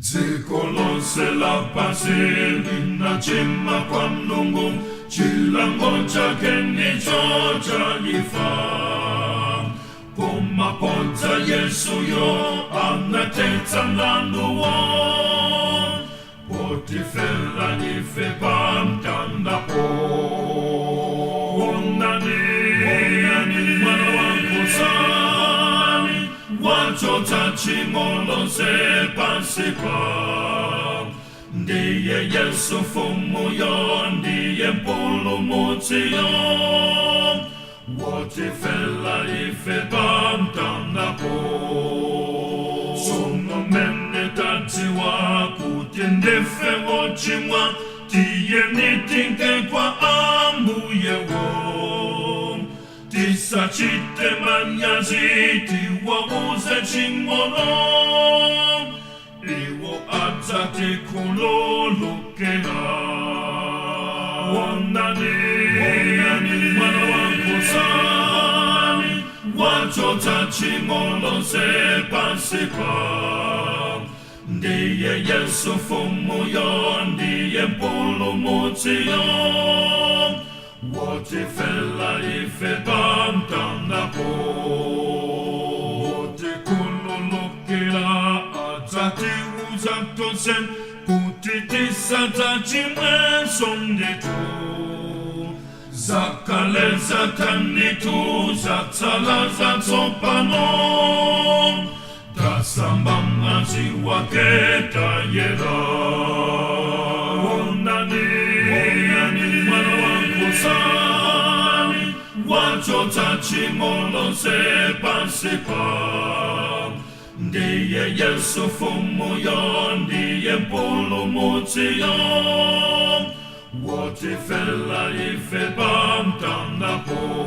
Dziko lonse lapansi linachimba kwa Mlungu, chilango chake ndicho chalifa. Kumapota Yesu yo anatetsa mlandu wo, Potifera ife pamtandapo. Onani mwana wangu sani, wachota chimolo se pansipa. Ndiye Yesu fumu yo, ndiye mpulumutsi yo, Potifera ife pamtandapo. Sono mene tatiwa kutendefe ochimwa, tiye nitinke kwa ambuye wo. Tisachite manyazi, tiwauze chingolo, iwo atati kulolukela. Onani mwana wangu sani, wachota chingolo se pansipa. Ndiye Yesu fumu yo, ndiye mpulumutsi yo, Potifera ife pamtandapo. Potikululukila atati uzatosen, kutitisa tachimwe sonditu. Zakale zatanitu, zatsala zatsopano, tasamba mwazi wake tayera. Onani mwana wangu sani, wachota chimolo se pansipa. Ndiye Yesu fumu yo, ndiye mpulumutsi yo, Potifera ife pamtandapo.